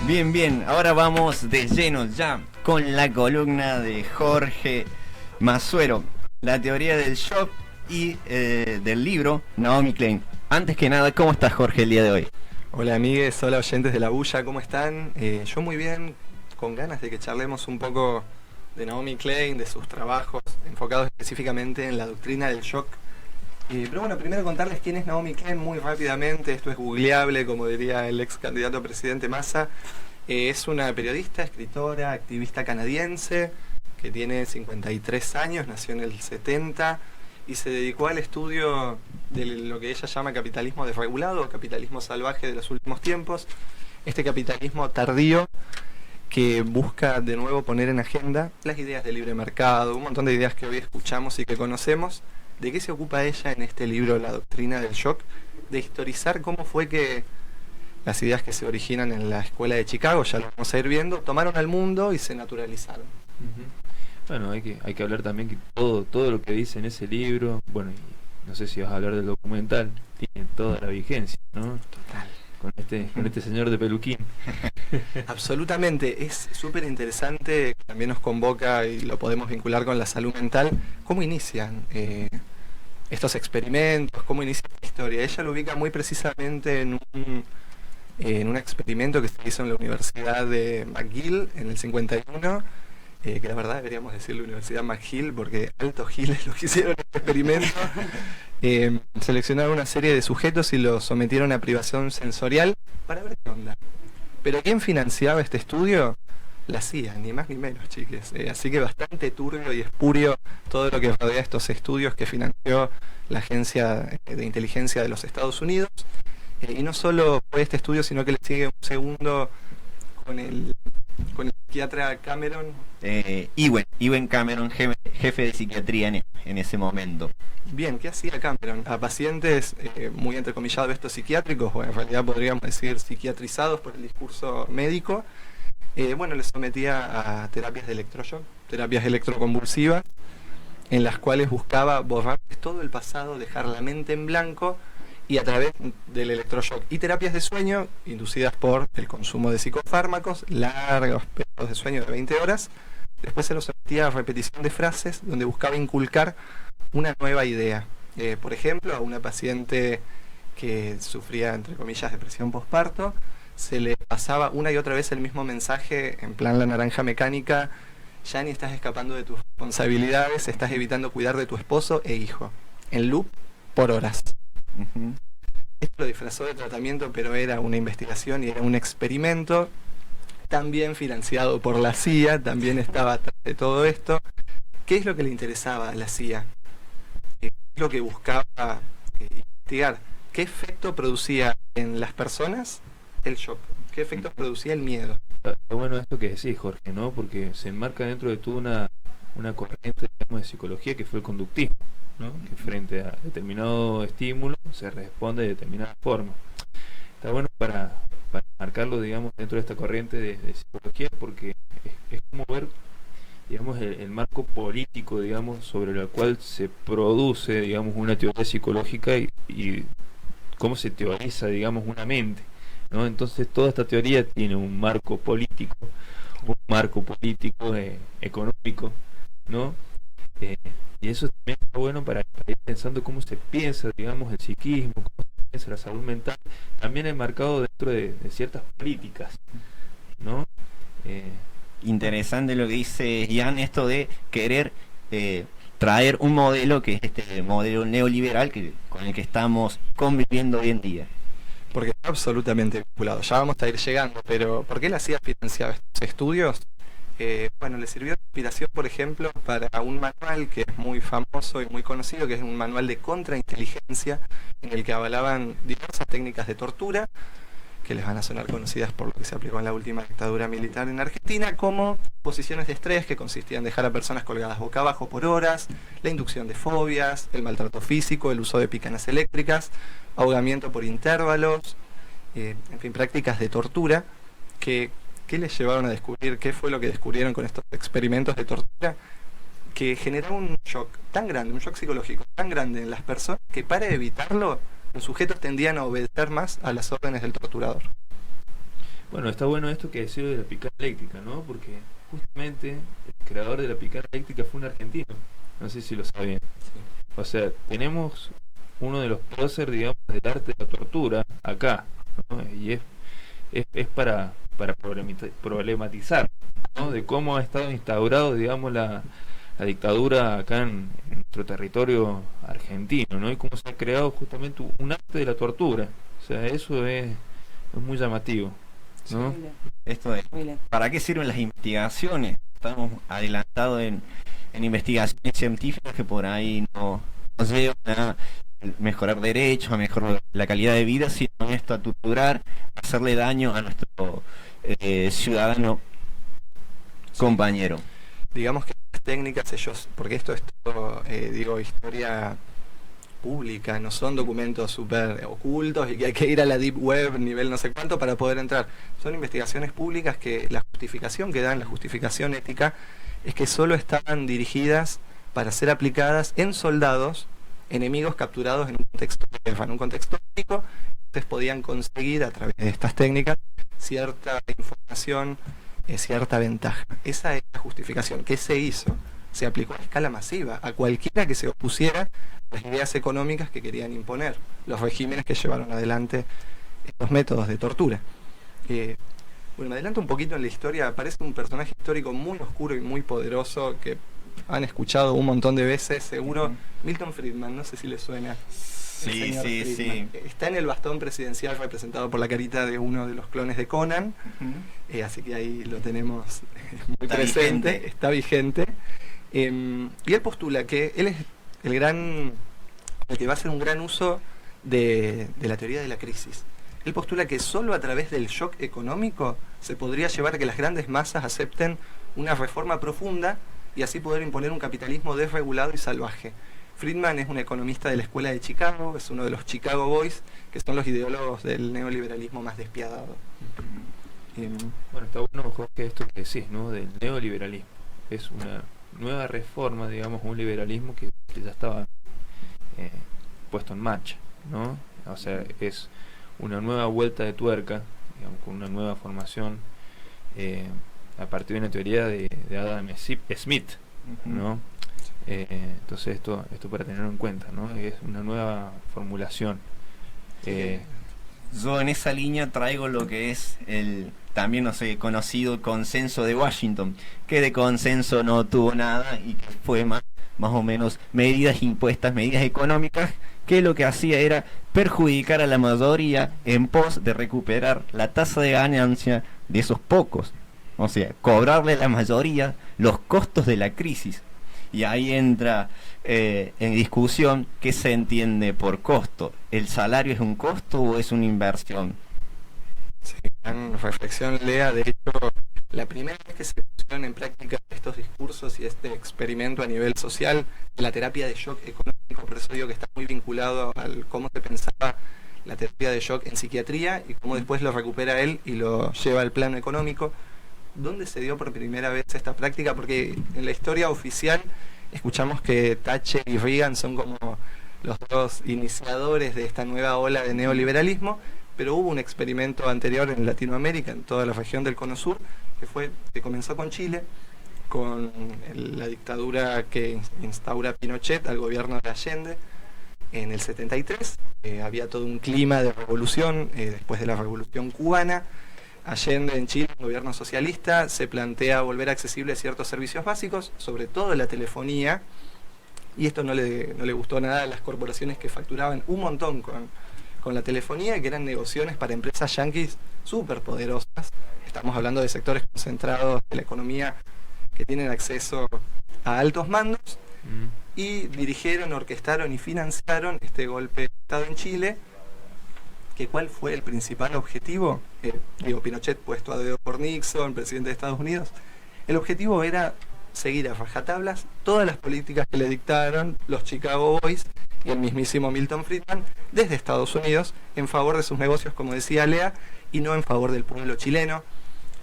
Bien, bien, ahora vamos de lleno ya con la columna de Jorge Masuero, la teoría del shock y del libro Naomi Klein. Antes que nada, ¿cómo estás, Jorge, el día de hoy? Hola amigues, hola oyentes de La Bulla, ¿cómo están? Yo muy bien, con ganas de que charlemos un poco de Naomi Klein, de sus trabajos enfocados específicamente en la doctrina del shock. Pero bueno, primero contarles quién es Naomi Klein muy rápidamente, esto es googleable, como diría el ex candidato a presidente Massa. Es una periodista, escritora, activista canadiense que tiene 53 años, nació en el 70 y se dedicó al estudio de lo que ella llama capitalismo desregulado o capitalismo salvaje de los últimos tiempos. Este capitalismo tardío que busca de nuevo poner en agenda las ideas de libre mercado, un montón de ideas que hoy escuchamos y que conocemos. ¿De qué se ocupa ella en este libro, La doctrina del shock? De historizar cómo fue que las ideas que se originan en la escuela de Chicago, ya lo vamos a ir viendo, tomaron al mundo y se naturalizaron. Bueno, hay que hablar también que todo lo que dice en ese libro, bueno, y no sé si vas a hablar del documental, tiene toda la vigencia, ¿no? Total. Con este señor de peluquín. Absolutamente, es súper interesante, también nos convoca y lo podemos vincular con la salud mental, cómo inician estos experimentos, cómo inicia la historia. Ella lo ubica muy precisamente en un experimento que se hizo en la Universidad de McGill en el 51, que la verdad deberíamos decirle Universidad McGill porque altos giles los que hicieron el experimento. Seleccionaron una serie de sujetos y los sometieron a privación sensorial para ver qué onda. Pero ¿quién financiaba este estudio? La CIA, ni más ni menos, chiques. Así que bastante turbio y espurio todo lo que rodea estos estudios que financió la Agencia de Inteligencia de los Estados Unidos. Y no solo fue este estudio, sino que le sigue un segundo con el psiquiatra Cameron. Ewen Cameron, jefe de psiquiatría en ese momento. Bien, ¿qué hacía Cameron? A pacientes muy entrecomillado estos psiquiátricos, o en realidad podríamos decir psiquiatrizados por el discurso médico, les sometía a terapias de electroshock, terapias electroconvulsivas, en las cuales buscaba borrar todo el pasado, dejar la mente en blanco, y a través del electroshock y terapias de sueño inducidas por el consumo de psicofármacos, largos periodos de sueño de 20 horas, después se los sometía a repetición de frases donde buscaba inculcar una nueva idea. Por ejemplo, a una paciente que sufría, entre comillas, depresión postparto, se le pasaba una y otra vez el mismo mensaje en plan la naranja mecánica: ya ni estás escapando de tus responsabilidades, estás evitando cuidar de tu esposo e hijo, en loop por horas. Esto lo disfrazó de tratamiento, pero era una investigación y era un experimento también financiado por la CIA, también estaba atrás de todo esto. ¿Qué es lo que le interesaba a la CIA? ¿Qué es lo que buscaba investigar? ¿Qué efecto producía en las personas el shock? ¿Qué efectos producía el miedo? Está bueno esto que decís, Jorge, ¿no? Porque se enmarca dentro de toda una corriente, digamos, de psicología que fue el conductismo, ¿no? Que frente a determinado estímulo se responde de determinada forma. Está bueno para marcarlo, digamos, dentro de esta corriente de psicología, porque es como ver, digamos, el marco político, digamos, sobre el cual se produce, digamos, una teoría psicológica y cómo se teoriza, digamos, una mente, ¿no? Entonces toda esta teoría tiene un marco político económico, ¿no? Y eso también está bueno para ir pensando cómo se piensa, digamos, el psiquismo, cómo se piensa la salud mental, también enmarcado dentro de ciertas políticas, ¿no? Interesante lo que dice Ian, esto de querer traer un modelo que es este modelo neoliberal con el que estamos conviviendo hoy en día. Porque está absolutamente vinculado. Ya vamos a ir llegando, pero ¿por qué la CIA financiaba estos estudios? Le sirvió de inspiración, por ejemplo, para un manual que es muy famoso y muy conocido, que es un manual de contrainteligencia, en el que avalaban diversas técnicas de tortura, que les van a sonar conocidas por lo que se aplicó en la última dictadura militar en Argentina, como posiciones de estrés que consistían en dejar a personas colgadas boca abajo por horas, la inducción de fobias, el maltrato físico, el uso de picanas eléctricas, ahogamiento por intervalos, en fin, prácticas de tortura que les llevaron a descubrir, qué fue lo que descubrieron con estos experimentos de tortura, que generaba un shock tan grande, un shock psicológico tan grande en las personas, que para evitarlo los sujetos tendían a obedecer más a las órdenes del torturador. Bueno, está bueno esto que decir de la picada eléctrica, ¿no? Porque justamente el creador de la picada eléctrica fue un argentino. No sé si lo sabían. O sea, tenemos uno de los próceres, digamos, del arte de la tortura acá, ¿no? Y es para problematizar, ¿no? De cómo ha estado instaurado, digamos, la dictadura acá en nuestro territorio argentino, ¿no? Y cómo se ha creado justamente un arte de la tortura. O sea, eso es muy llamativo, ¿no? Muy bien, Esto es, muy bien. ¿para qué sirven las investigaciones? Estamos adelantados en investigaciones científicas que por ahí no llevan a mejorar derechos, a mejorar la calidad de vida, sino esto a torturar, a hacerle daño a nuestro ciudadano compañero. Digamos que las técnicas, ellos, porque esto es todo, digo, historia pública, no son documentos súper ocultos y que hay que ir a la deep web, nivel no sé cuánto, para poder entrar. Son investigaciones públicas que la justificación que dan, la justificación ética, es que solo estaban dirigidas para ser aplicadas en soldados enemigos capturados en un contexto de guerra, en un contexto bélico. Entonces podían conseguir a través de estas técnicas cierta información, cierta ventaja. Esa es la justificación. ¿Qué se hizo? Se aplicó a escala masiva a cualquiera que se opusiera a las ideas económicas que querían imponer los regímenes que llevaron adelante estos métodos de tortura. Bueno, me adelanto un poquito en la historia. Aparece un personaje histórico muy oscuro y muy poderoso que han escuchado un montón de veces, seguro. Milton Friedman, no sé si le suena. Sí, sí, sí. Está en el bastón presidencial representado por la carita de uno de los clones de Conan, así que ahí lo tenemos muy Está presente, vigente. está vigente. Y él postula que él es el que va a hacer un gran uso de la teoría de la crisis. Él postula que solo a través del shock económico se podría llevar a que las grandes masas acepten una reforma profunda y así poder imponer un capitalismo desregulado y salvaje. Friedman es un economista de la escuela de Chicago, es uno de los Chicago Boys, que son los ideólogos del neoliberalismo más despiadado. Bueno, está bueno, Jorge, esto que decís, ¿no? Del neoliberalismo. Es una nueva reforma, digamos, un liberalismo que ya estaba puesto en marcha, ¿no? O sea, es una nueva vuelta de tuerca, digamos, con una nueva formación a partir de una teoría de Adam Smith, ¿no? Entonces esto para tenerlo en cuenta, ¿no? Es una nueva formulación. Yo en esa línea traigo lo que es el también, no sé, conocido consenso de Washington, que de consenso no tuvo nada y que fue más o menos medidas impuestas, medidas económicas, que lo que hacía era perjudicar a la mayoría en pos de recuperar la tasa de ganancia de esos pocos. O sea, cobrarle a la mayoría los costos de la crisis. Y ahí entra en discusión qué se entiende por costo. ¿El salario es un costo o es una inversión? Sí, gran reflexión, Lea. De hecho, la primera vez que se pusieron en práctica estos discursos y este experimento a nivel social, la terapia de shock económico, por eso digo que está muy vinculado al cómo se pensaba la terapia de shock en psiquiatría y cómo después lo recupera él y lo lleva al plano económico. ¿Dónde se dio por primera vez esta práctica? Porque en la historia oficial escuchamos que Thatcher y Reagan son como los dos iniciadores de esta nueva ola de neoliberalismo, pero hubo un experimento anterior en Latinoamérica, en toda la región del Cono Sur, que comenzó con Chile, con la dictadura que instaura Pinochet al gobierno de Allende en el 73. Había todo un clima de revolución después de la Revolución Cubana. Allende en Chile, un gobierno socialista, se plantea volver accesibles ciertos servicios básicos, sobre todo la telefonía, y esto no le gustó nada a las corporaciones que facturaban un montón con la telefonía, que eran negociaciones para empresas yanquis súper poderosas. Estamos hablando de sectores concentrados de la economía que tienen acceso a altos mandos, y dirigieron, orquestaron y financiaron este golpe de Estado en Chile. Que ¿cuál fue el principal objetivo? Pinochet puesto a dedo por Nixon, presidente de Estados Unidos. El objetivo era seguir a rajatablas todas las políticas que le dictaron los Chicago Boys y el mismísimo Milton Friedman desde Estados Unidos en favor de sus negocios, como decía Lea, y no en favor del pueblo chileno.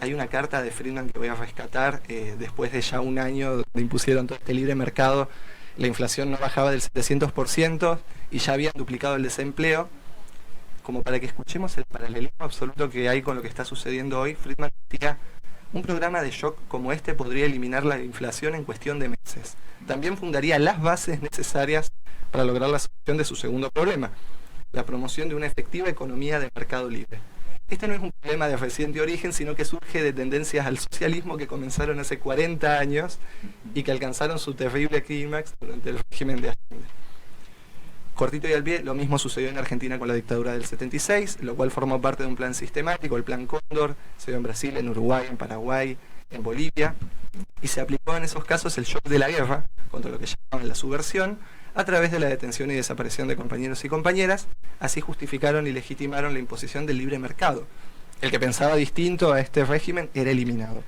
Hay una carta de Friedman que voy a rescatar después de ya un año donde impusieron todo este libre mercado. La inflación no bajaba del 700% y ya habían duplicado el desempleo. como para que escuchemos el paralelismo absoluto que hay con lo que está sucediendo hoy, Friedman decía: un programa de shock como este podría eliminar la inflación en cuestión de meses. También fundaría las bases necesarias para lograr la solución de su segundo problema, la promoción de una efectiva economía de mercado libre. Este no es un problema de reciente origen, sino que surge de tendencias al socialismo que comenzaron hace 40 años y que alcanzaron su terrible clímax durante el régimen de Allende. Cortito y al pie, lo mismo sucedió en Argentina con la dictadura del 76, lo cual formó parte de un plan sistemático, el Plan Cóndor, se dio en Brasil, en Uruguay, en Paraguay, en Bolivia, y se aplicó en esos casos el shock de la guerra, contra lo que llamaban la subversión, a través de la detención y desaparición de compañeros y compañeras. Así justificaron y legitimaron la imposición del libre mercado. El que pensaba distinto a este régimen era eliminado.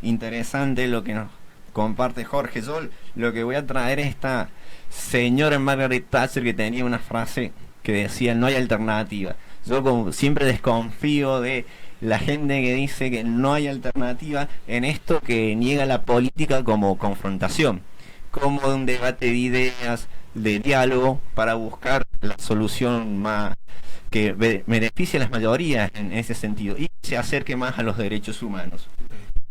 Interesante lo que nos comparte Jorge. Yo lo que voy a traer es esta señora Margaret Thatcher, que tenía una frase que decía: no hay alternativa. Yo como siempre desconfío de la gente que dice que no hay alternativa en esto, que niega la política como confrontación, como un debate de ideas, de diálogo, para buscar la solución más que beneficie a las mayorías en ese sentido y se acerque más a los derechos humanos.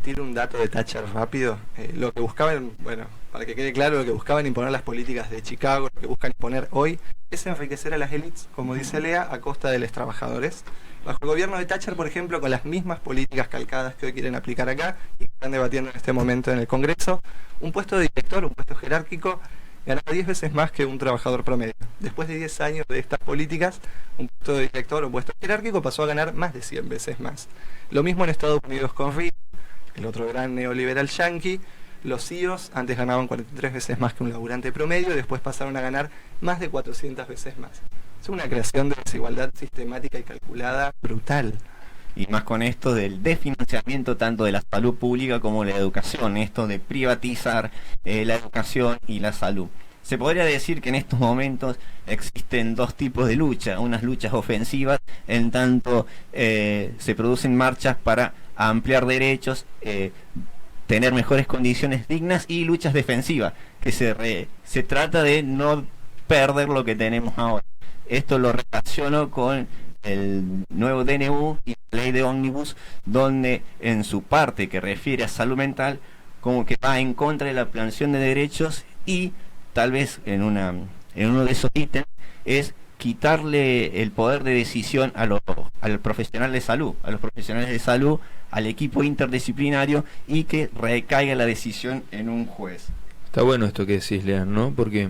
Tiro un dato de Thatcher rápido. Lo que buscaban, bueno, para que quede claro, lo que buscaban imponer las políticas de Chicago, lo que buscan imponer hoy, es enriquecer a las élites, como dice Lea, a costa de los trabajadores. Bajo el gobierno de Thatcher, por ejemplo, con las mismas políticas calcadas que hoy quieren aplicar acá y que están debatiendo en este momento en el Congreso, un puesto de director, un puesto jerárquico, ganaba 10 veces más que un trabajador promedio. Después de 10 años de estas políticas, un puesto de director o un puesto jerárquico pasó a ganar más de 100 veces más. Lo mismo en Estados Unidos con Reagan, el otro gran neoliberal yanqui. Los CEOs antes ganaban 43 veces más que un laburante promedio y después pasaron a ganar más de 400 veces más. Es una creación de desigualdad sistemática y calculada brutal. Y más con esto del desfinanciamiento tanto de la salud pública como de la educación, esto de privatizar la educación y la salud. Se podría decir que en estos momentos existen dos tipos de lucha: unas luchas ofensivas, en tanto se producen marchas para ampliar derechos, tener mejores condiciones dignas, y luchas defensivas, que se trata de no perder lo que tenemos ahora. Esto lo relaciono con el nuevo DNU y la ley de ómnibus, donde en su parte que refiere a salud mental, como que va en contra de la ampliación de derechos, y tal vez en uno de esos ítems es quitarle el poder de decisión al profesional de salud, a los profesionales de salud, al equipo interdisciplinario, y que recaiga la decisión en un juez. Está bueno esto que decís, Lean, ¿no? Porque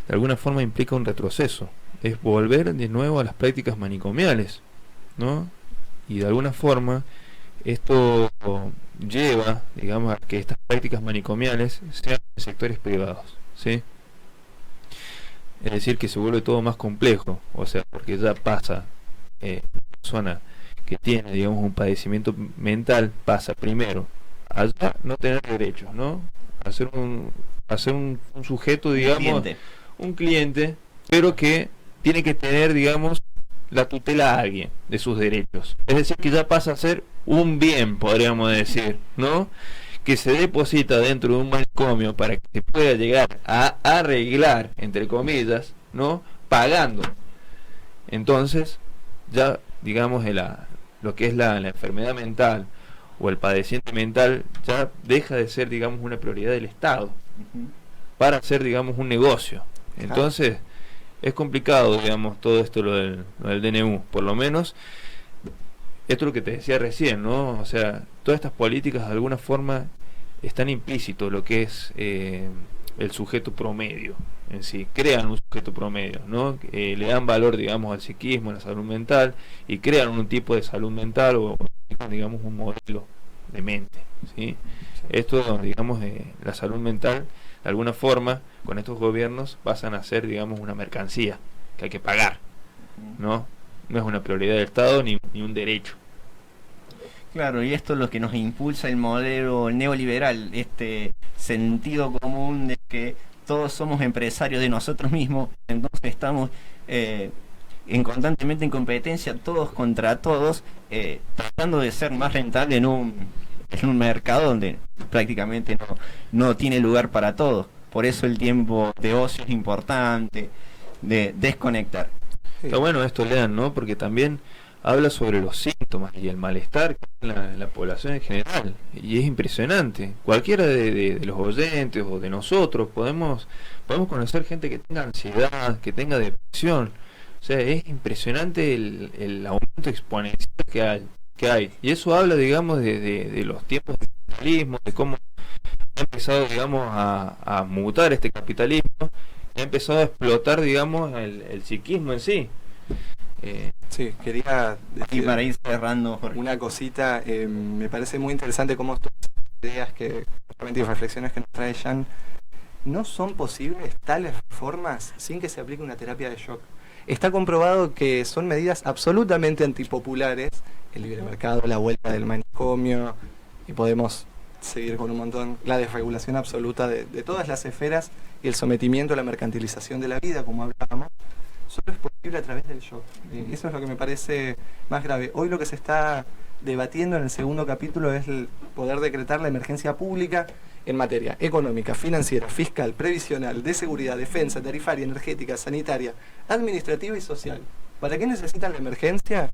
de alguna forma implica un retroceso. Es volver de nuevo a las prácticas manicomiales, ¿no? Y de alguna forma esto lleva, digamos, a que estas prácticas manicomiales sean de sectores privados, ¿sí? Es decir, que se vuelve todo más complejo, o sea, porque ya pasa, la persona que tiene, digamos, un padecimiento mental pasa primero a ya no tener derechos, ¿no? A ser un sujeto, digamos, un cliente, pero que tiene que tener, digamos, la tutela a alguien de sus derechos. Es decir, que ya pasa a ser un bien, podríamos decir, ¿no? Que se deposita dentro de un manicomio para que se pueda llegar a arreglar, entre comillas, ¿no? Pagando. Entonces, ya, digamos, lo que es la enfermedad mental o el padeciente mental ya deja de ser, digamos, una prioridad del Estado para hacer, digamos, un negocio. Entonces, es complicado, digamos, todo esto lo del DNU, por lo menos. Esto es lo que te decía recién, ¿no? O sea, todas estas políticas de alguna forma están implícito lo que es el sujeto promedio en sí. Crean un sujeto promedio, ¿no? Le dan valor, digamos, al psiquismo, a la salud mental, y crean un tipo de salud mental o digamos, un modelo de mente, ¿sí? Esto, digamos, la salud mental, de alguna forma, con estos gobiernos pasan a ser, digamos, una mercancía que hay que pagar, ¿no? No es una prioridad del Estado ni un derecho. Claro, y esto es lo que nos impulsa el modelo neoliberal, este sentido común de que todos somos empresarios de nosotros mismos, entonces estamos constantemente en competencia, todos contra todos, tratando de ser más rentable en un mercado donde prácticamente no tiene lugar para todos. Por eso el tiempo de ocio es importante, de desconectar. Sí. Está bueno esto, lean, ¿no? Porque también habla sobre los síntomas y el malestar que hay en la población en general. Y es impresionante. Cualquiera de los oyentes o de nosotros podemos conocer gente que tenga ansiedad, que tenga depresión. O sea, es impresionante el aumento exponencial que hay. Y eso habla, digamos, de los tiempos del capitalismo, de cómo ha empezado, digamos, a mutar este capitalismo, ha empezado a explotar, digamos, el psiquismo en sí. Sí, quería Y decir para ir cerrando, Jorge. una cosita. Me parece muy interesante cómo todas las ideas y reflexiones que nos trae Jan, no son posibles tales reformas sin que se aplique una terapia de shock. Está comprobado que son medidas absolutamente antipopulares, el libre mercado, la vuelta del manicomio, y podemos seguir con un montón, la desregulación absoluta de todas las esferas y el sometimiento a la mercantilización de la vida, como hablábamos, solo es posible a través del shock. Eso es lo que me parece más grave. Hoy lo que se está debatiendo en el segundo capítulo es el poder decretar la emergencia pública en materia económica, financiera, fiscal, previsional, de seguridad, defensa, tarifaria, energética, sanitaria, administrativa y social. ¿Para qué necesitan la emergencia?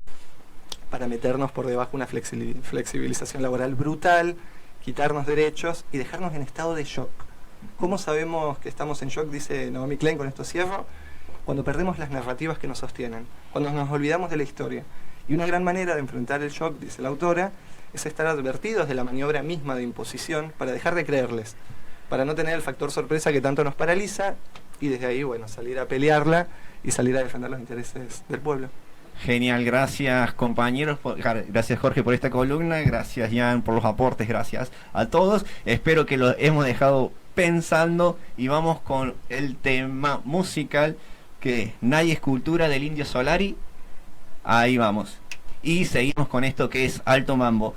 Para meternos por debajo una flexibilización laboral brutal, quitarnos derechos y dejarnos en estado de shock. ¿Cómo sabemos que estamos en shock? Dice Naomi Klein, con esto cierro, cuando perdemos las narrativas que nos sostienen, cuando nos olvidamos de la historia. Y una gran manera de enfrentar el shock, dice la autora, es estar advertidos de la maniobra misma de imposición para dejar de creerles, para no tener el factor sorpresa que tanto nos paraliza y desde ahí, bueno, salir a pelearla y salir a defender los intereses del pueblo. Genial, gracias compañeros, gracias Jorge por esta columna, gracias Jan por los aportes, gracias a todos. Espero que lo hemos dejado pensando y vamos con el tema musical que Nadie es Cultura del Indio Solari. Ahí vamos. Y seguimos con esto que es Alto Mambo.